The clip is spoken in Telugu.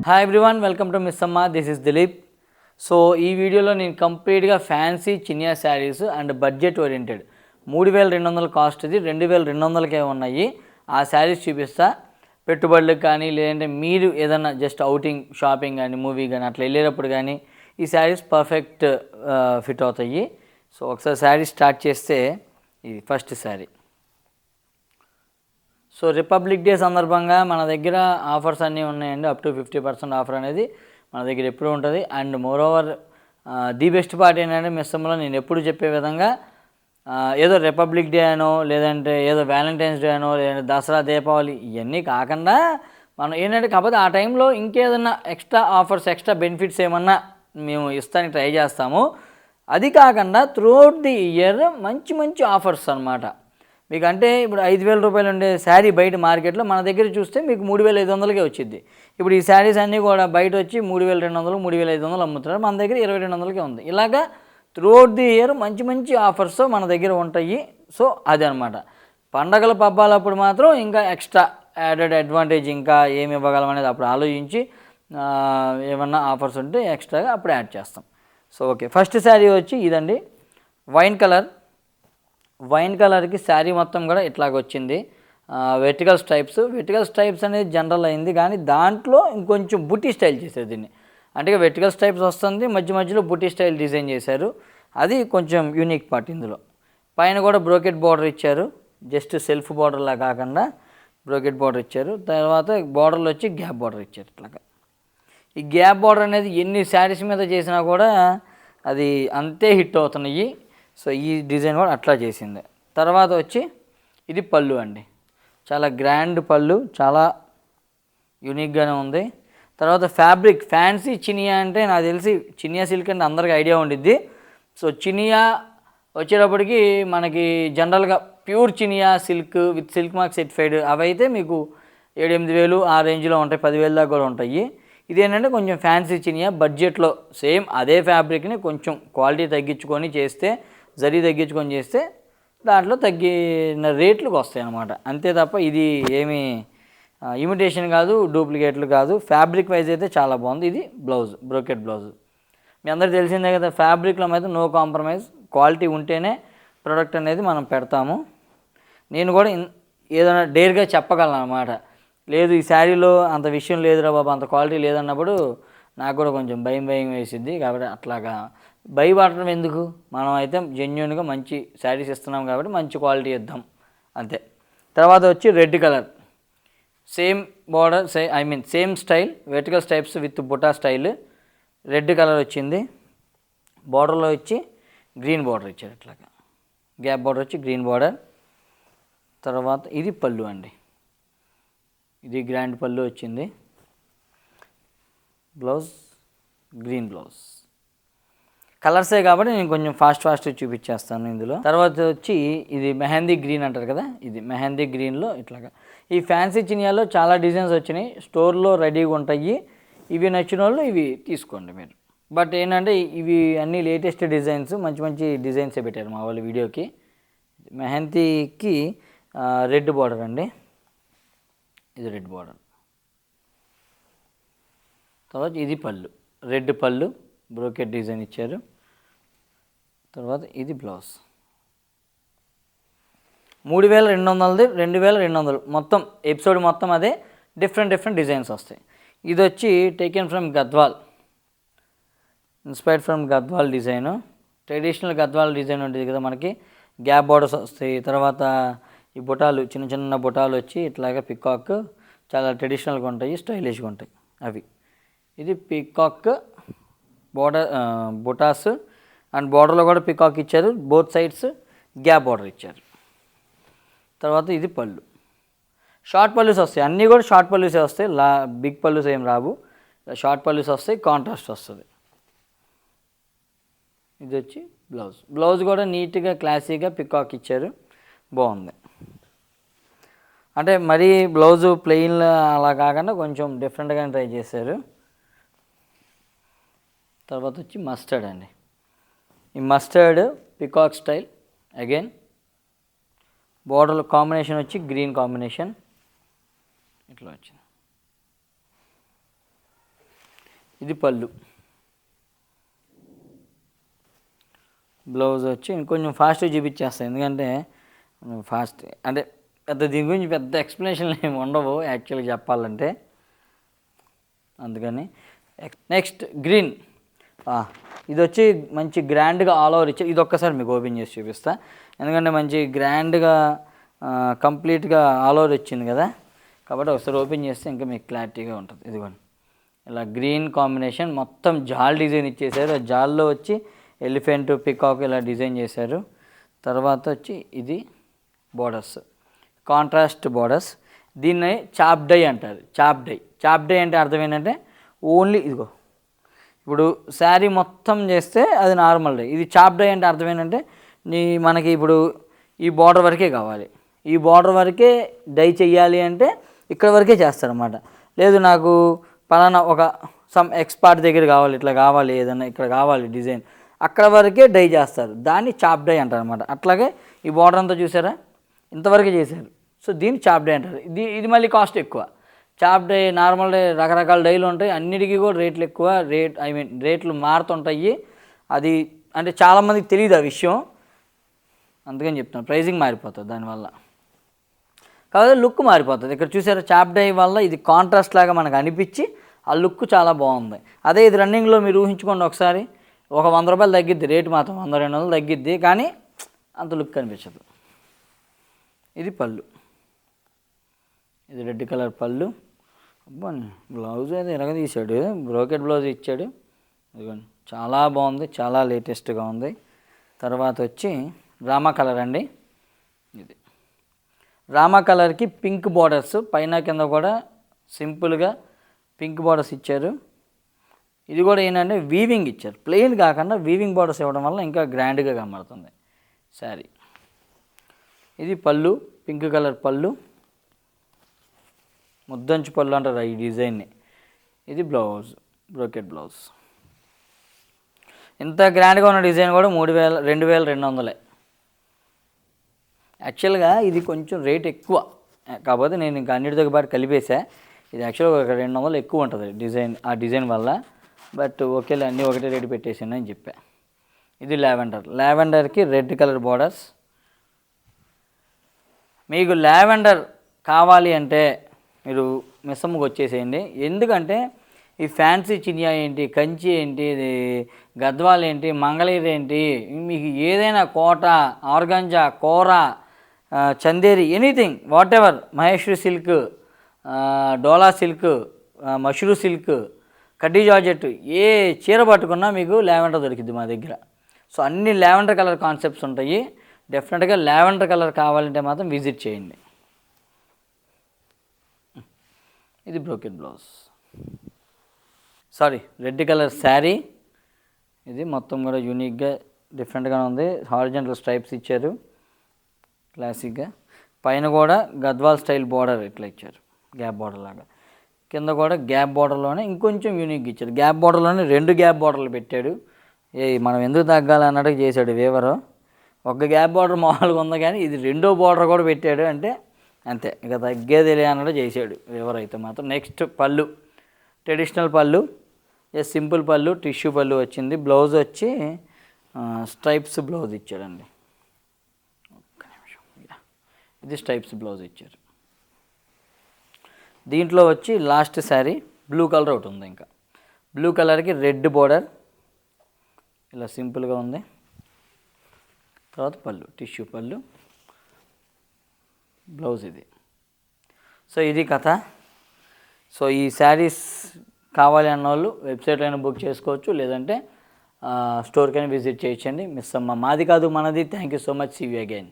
Hi everyone, welcome to Miss Amma. This is Dileep. So ఈ వీడియోలో నేను కంప్లీట్గా fancy chiniya sarees and budget oriented 3200 cost, ఇది 2200కే ఉన్నాయి. ఆ శారీస్ చూపిస్తా. పెట్టుబడులకు కానీ లేదంటే మీరు ఏదైనా జస్ట్ అవుటింగ్ షాపింగ్ కానీ మూవీ కానీ అట్లా వెళ్ళేటప్పుడు కానీ ఈ శారీస్ పర్ఫెక్ట్ ఫిట్ అవుతాయి. సో ఒకసారి శారీ స్టార్ట్ చేస్తే ఇది first sari. So republic day సందర్భంగా మన దగ్గర ఆఫర్స్ అన్నీ ఉన్నాయండి. అప్ టు 50% ఆఫర్ అనేది మన దగ్గర ఎప్పుడూ ఉంటుంది. And moreover the best part ఏంటంటే మిస్సంలో నేను ఎప్పుడు చెప్పే విధంగా ఏదో రిపబ్లిక్ డే అనో లేదంటే ఏదో వ్యాలంటైన్స్ డే అనో లేదంటే దసరా దీపావళి ఇవన్నీ కాకుండా మనం ఏంటంటే కాకపోతే ఆ టైంలో ఇంకేదన్నా ఎక్స్ట్రా ఆఫర్స్ ఎక్స్ట్రా బెనిఫిట్స్ ఏమన్నా మేము ఇస్తానికి ట్రై చేస్తాము. అది కాకుండా త్రూఅవుట్ ది ఇయర్ మంచి మంచి ఆఫర్స్ అనమాట. మీకు అంటే ఇప్పుడు 5000 రూపాయలు ఉండే శారీ బయట మార్కెట్లో మన దగ్గర చూస్తే మీకు 3500కే వచ్చింది. ఇప్పుడు ఈ శారీస్ అన్నీ కూడా బయట వచ్చి 3200 3500 అమ్ముతున్నారు, మన దగ్గర 2200కే ఉంది. ఇలాగా త్రూఅవుట్ ది ఇయర్ మంచి మంచి ఆఫర్స్ మన దగ్గర ఉంటాయి. సో అది అనమాట. పండగల పబ్బాలప్పుడు మాత్రం ఇంకా ఎక్స్ట్రా యాడెడ్ అడ్వాంటేజ్ ఇంకా ఏమి ఇవ్వగలం అనేది అప్పుడు ఆలోచించి ఏమన్నా ఆఫర్స్ ఉంటే ఎక్స్ట్రాగా అప్పుడు యాడ్ చేస్తాం. సో ఓకే, ఫస్ట్ శారీ వచ్చి ఇదండి, వైన్ కలర్కి శారీ మొత్తం కూడా ఇట్లాగ వచ్చింది. వెర్టికల్ స్ట్రైప్స్ అనేది జనరల్ అయింది, కానీ దాంట్లో ఇంకొంచెం బుట్టి స్టైల్ చేశారు దీన్ని. అంటే వెర్టికల్ స్ట్రైప్స్ వస్తుంది, మధ్యలో బుట్టి స్టైల్ డిజైన్ చేశారు. అది కొంచెం యూనిక్ పార్ట్. ఇందులో పైన కూడా బ్రోకెట్ బార్డర్ ఇచ్చారు, జస్ట్ సెల్ఫ్ బార్డర్లా కాకుండా బ్రోకెట్ బార్డర్ ఇచ్చారు. తర్వాత బార్డర్లో వచ్చి గ్యాప్ బార్డర్ ఇచ్చారు. ఇట్లాగా ఈ గ్యాప్ బార్డర్ అనేది ఎన్ని శారీస్ మీద చేసినా కూడా అది అంతే హిట్ అవుతున్నాయి. సో ఈ డిజైన్ కూడా అట్లా చేసింది. తర్వాత వచ్చి ఇది పళ్ళు అండి, చాలా గ్రాండ్ పళ్ళు, చాలా యూనిక్గానే ఉంది. తర్వాత ఫ్యాబ్రిక్ ఫ్యాన్సీ చినియా అంటే నాకు తెలిసి చినియా సిల్క్ అంటే అందరికీ ఐడియా ఉండిద్ది. సో చినియా వచ్చేటప్పటికి మనకి జనరల్గా pure Chiniya silk with silk mark certified అవైతే మీకు 7-8 వేలు ఆ రేంజ్లో ఉంటాయి, 10,000 దాకా కూడా ఉంటాయి. ఇదేంటంటే కొంచెం ఫ్యాన్సీ చినియా బడ్జెట్లో సేమ్ అదే ఫ్యాబ్రిక్ని కొంచెం క్వాలిటీ తగ్గించుకొని చేస్తే, జరీ తగ్గించుకొని చేస్తే దాంట్లో తగ్గిన రేట్లకు వస్తాయి అన్నమాట. అంతే తప్ప ఇది ఏమీ ఇమిటేషన్ కాదు, డూప్లికేట్లు కాదు. ఫ్యాబ్రిక్ వైజ్ అయితే చాలా బాగుంది. ఇది బ్లౌజ్, బ్రోకెట్ బ్లౌజ్. మీ అందరికీ తెలిసిందే కదా, ఫ్యాబ్రిక్లో అయితే నో కాంప్రమైజ్, క్వాలిటీ ఉంటేనే ప్రోడక్ట్ అనేది మనం పెడతాము. నేను కూడా ఏదైనా డేర్గా చెప్పగలను అన్నమాట. లేదు ఈ శారీలో అంత విషయం లేదురా బాబు, అంత క్వాలిటీ లేదన్నప్పుడు నాకు కూడా కొంచెం భయం వేసిద్ది. కాబట్టి అట్లాగా భయపడటం ఎందుకు, మనం అయితే జెన్యున్గా మంచి శారీస్ ఇస్తున్నాం కాబట్టి మంచి క్వాలిటీ ఇద్దాం అంతే. తర్వాత వచ్చి red colour, same border same style, vertical stripes with buta style, red colour వచ్చింది. బార్డర్లో వచ్చి గ్రీన్ బార్డర్ ఇచ్చారు. ఇట్లాగా గ్యాప్ బార్డర్ వచ్చి గ్రీన్ బార్డర్. తర్వాత ఇది పళ్ళు అండి, ఇది గ్రాండ్ పళ్ళు వచ్చింది. Blouse green blouse. కలర్సే కాబట్టి నేను కొంచెం ఫాస్ట్ చూపించేస్తాను ఇందులో. తర్వాత వచ్చి ఇది మెహందీ గ్రీన్ అంటారు కదా, ఇది మెహందీ గ్రీన్లో ఇట్లాగా. ఈ ఫ్యాన్సీ చినియాలో చాలా డిజైన్స్ వచ్చినాయి, స్టోర్లో రెడీగా ఉంటాయి. ఇవి నచ్చిన వాళ్ళు ఇవి తీసుకోండి మీరు. బట్ ఏంటంటే ఇవి అన్నీ లేటెస్ట్ డిజైన్స్, మంచి డిజైన్సే పెట్టారు మా వాళ్ళు వీడియోకి. మెహందీకి రెడ్ బార్డర్ అండి, ఇది రెడ్ బార్డర్. తర్వాత ఇది పళ్ళు, రెడ్ పళ్ళు, బ్రోకెట్ డిజైన్ ఇచ్చారు. తర్వాత ఇది బ్లౌజ్. 3200ది 2200 మొత్తం ఎపిసోడ్ మొత్తం అదే, డిఫరెంట్ డిజైన్స్ వస్తాయి. ఇది వచ్చి taken from Gadwal, inspired from Gadwal design. Traditional Gadwal design ఉంటుంది కదా మనకి, గ్యాప్ బార్డర్స్ వస్తాయి. తర్వాత ఈ బుటాలు చిన్న బుటాలు వచ్చి ఇట్లాగా పికాక్, చాలా ట్రెడిషనల్గా ఉంటాయి, స్టైలిష్గా ఉంటాయి అవి. ఇది పికాక్ బార్డర్, బుటాస్ అండ్ బార్డర్లో కూడా పికాక్ ఇచ్చారు, బోత్ సైడ్స్ గ్యాప్ బార్డర్ ఇచ్చారు. తర్వాత ఇది పళ్ళు, షార్ట్ పళ్ళుస్ వస్తాయి, అన్నీ కూడా షార్ట్ పళ్ళుసే వస్తాయి, బిగ్ పళ్ళుస్ ఏం రావు, షార్ట్ పళ్ళుస్ వస్తాయి, కాంట్రాస్ట్ వస్తుంది. ఇది వచ్చి బ్లౌజ్ కూడా నీట్గా క్లాసీగా పికాక్ ఇచ్చారు, బాగుంది. అంటే మరీ బ్లౌజు ప్లెయిన్ అలా కాకుండా కొంచెం డిఫరెంట్గానే ట్రై చేశారు. తర్వాత వచ్చి మస్టర్డ్ అండి, ఈ mustard peacock style again. Border combination వచ్చి గ్రీన్ కాంబినేషన్ ఇట్లా వచ్చింది. ఇది పళ్ళు. బ్లౌజ్ వచ్చి ఇంకొంచెం ఫాస్ట్గా చూపించేస్తాను, ఎందుకంటే ఫాస్ట్ అంటే పెద్ద దీని గురించి పెద్ద ఎక్స్ప్లెనేషన్లు ఏమి ఉండవు యాక్చువల్గా చెప్పాలంటే, అందుకని. Next green. ఇది వచ్చి మంచి గ్రాండ్గా ఆల్ ఓవర్ ఇచ్చి, ఇది ఒక్కసారి మీకు ఓపెన్ చేసి చూపిస్తా, ఎందుకంటే మంచి గ్రాండ్గా కంప్లీట్గా ఆల్ ఓవర్ వచ్చింది కదా, కాబట్టి ఒకసారి ఓపెన్ చేస్తే ఇంకా మీకు క్లారిటీగా ఉంటుంది. ఇదిగోండి, ఇలా గ్రీన్ కాంబినేషన్ మొత్తం జాల్ డిజైన్ ఇచ్చేసారు. ఆ జాల్లో వచ్చి ఎలిఫెంట్, పికాక్ ఇలా డిజైన్ చేశారు. తర్వాత వచ్చి ఇది బోర్డర్స్, కాంట్రాస్ట్ బోర్డర్స్. దీన్ని చాప్ డై అంటారు. చాప్ డై అంటే అర్థం ఏంటంటే ఓన్లీ ఇదిగో, ఇప్పుడు శారీ మొత్తం చేస్తే అది నార్మల్ డై. ఇది చాప్ డై అంటే అర్థం ఏంటంటే మనకి ఇప్పుడు ఈ బార్డర్ వరకే కావాలి, ఈ బార్డర్ వరకే డై చెయ్యాలి అంటే ఇక్కడ వరకే చేస్తారన్నమాట. లేదు నాకు పలానా ఒక సమ్ ఎక్స్పర్ట్ దగ్గర కావాలి, ఇట్లా కావాలి, ఏదైనా ఇక్కడ కావాలి డిజైన్, అక్కడ వరకే డై చేస్తారు, దాన్ని చాప్ డై అంటారు అనమాట. అట్లాగే ఈ బార్డర్ అంతా చూసారా, ఇంతవరకు చేశారు, సో దీన్ని చాప్ డై అంటారు. ఇది మళ్ళీ కాస్ట్ ఎక్కువ. చాప్ డై, నార్మల్ డై, రకరకాల డైలు ఉంటాయి, అన్నిటికీ కూడా రేట్లు ఎక్కువ. రేట్లు మారుతుంటాయి. అది అంటే చాలామందికి తెలియదు ఆ విషయం, అందుకని చెప్తాను, ప్రైజింగ్ మారిపోతుంది దానివల్ల, కాబట్టి లుక్ మారిపోతుంది. ఇక్కడ చూసారా, చాప్ డై వల్ల ఇది కాంట్రాస్ట్ లాగా మనకు అనిపించి ఆ లుక్ చాలా బాగుంది. అదే ఇది రన్నింగ్లో మీరు ఊహించుకోండి ఒకసారి, ఒక 100 రూపాయలు తగ్గిద్ది రేటు, మాత్రం 100-200 తగ్గిద్ది, కానీ అంత లుక్ అనిపించదు. ఇది పళ్ళు, ఇది రెడ్ కలర్ పళ్ళు. అబ్బా, బ్లౌజ్ అయితే ఎలాగ తీసాడు, బ్రోకెట్ బ్లౌజ్ ఇచ్చాడు. ఇదిగోండి, చాలా బాగుంది, చాలా లేటెస్ట్గా ఉంది. తర్వాత వచ్చి రామా కలర్ అండి. ఇది రామా కలర్కి పింక్ బార్డర్స్, పైన కింద కూడా సింపుల్గా పింక్ బార్డర్స్ ఇచ్చారు. ఇది కూడా ఏంటంటే వీవింగ్ ఇచ్చారు, ప్లెయిన్ కాకుండా వీవింగ్ బార్డర్స్ ఇవ్వడం వల్ల ఇంకా గ్రాండ్గా కనబడుతుంది శారీ. ఇది పళ్ళు, పింక్ కలర్ పళ్ళు, ముద్దంచు పళ్ళు అంటారు ఈ డిజైన్ని. ఇది బ్లౌజ్, బ్రోకెట్ బ్లౌజ్. ఇంత గ్రాండ్గా ఉన్న డిజైన్ కూడా 2200 యాక్చువల్గా. ఇది కొంచెం రేట్ ఎక్కువ, కాకపోతే నేను ఇంకా అన్నిటితో పాటు కలిపేసా. ఇది యాక్చువల్గా ఒక 200 ఎక్కువ ఉంటుంది డిజైన్, ఆ డిజైన్ వల్ల. బట్ ఓకేలే, అన్నీ ఒకటే రేటు పెట్టేసాను అని చెప్పా. ఇది లావెండర్కి రెడ్ కలర్ బార్డర్స్. మీకు లావెండర్ కావాలి అంటే మీరు మిస్సమ్మకు వచ్చేసేయండి, ఎందుకంటే ఈ ఫ్యాన్సీ చినియా ఏంటి, కంచి ఏంటి, ఇది గద్వాల్ ఏంటి, మంగళగిరి ఏంటి, మీకు ఏదైనా Kota, organza, Kora, Chanderi, anything whatever, Maheshwari silk, Dola silk, Mashru silk, Kaddi georgette, ఏ చీర పట్టుకున్నా మీకు లావెండర్ దొరికిద్ది మా దగ్గర. సో అన్ని లావెండర్ కలర్ కాన్సెప్ట్స్ ఉంటాయి. డెఫినెట్గా లావెండర్ కలర్ కావాలంటే మాత్రం విజిట్ చేయండి. ఇది brocade blouse, sorry red colour sari. ఇది మొత్తం కూడా యూనిక్గా డిఫరెంట్గా ఉంది. హారిజంటల్ స్ట్రైప్స్ ఇచ్చారు క్లాసిక్గా, పైన కూడా గద్వాల్ స్టైల్ బార్డర్ ఇట్లా ఇచ్చారు, గ్యాప్ బార్డర్ లాగా. కింద కూడా గ్యాప్ బార్డర్లోనే ఇంకొంచెం యూనిక్గా ఇచ్చాడు. గ్యాప్ బార్డర్లోనే 2 గ్యాప్ బార్డర్లు పెట్టాడు. మనం ఎందుకు తగ్గాలన్నట్టు చేశాడు వీవరు. ఒక గ్యాప్ బార్డర్ మామూలుగా ఉంది, కానీ ఇది 2వ బార్డర్ కూడా పెట్టాడు అంటే అంతే, ఇక తగ్గేదిలే అన్నట్టు చేశాడు వీవర్ అయితే మాత్రం. నెక్స్ట్ పళ్ళు, ట్రెడిషనల్ పళ్ళు, సింపుల్ పళ్ళు, టిష్యూ పళ్ళు వచ్చింది. బ్లౌజ్ వచ్చి స్ట్రైప్స్ బ్లౌజ్ ఇచ్చాడండి. ఒక్క నిమిషం, ఇది స్ట్రైప్స్ బ్లౌజ్ ఇచ్చారు. దీంట్లో వచ్చి లాస్ట్ శారీ బ్లూ కలర్ ఒకటి ఉంది, ఇంకా బ్లూ కలర్కి రెడ్ బోర్డర్ ఇలా సింపుల్గా ఉంది. తర్వాత పళ్ళు, టిష్యూ పళ్ళు, బ్లౌజ్ ఇది. సో ఇది కథ. సో ఈ శారీస్ కావాలి అన్న వాళ్ళు వెబ్సైట్లోనే బుక్ చేసుకోవచ్చు, లేదంటే స్టోర్కైనా విజిట్ చేయొచ్చండి. మిస్ అమ్మ, మాది కాదు మనది. Thank you so much. See you again.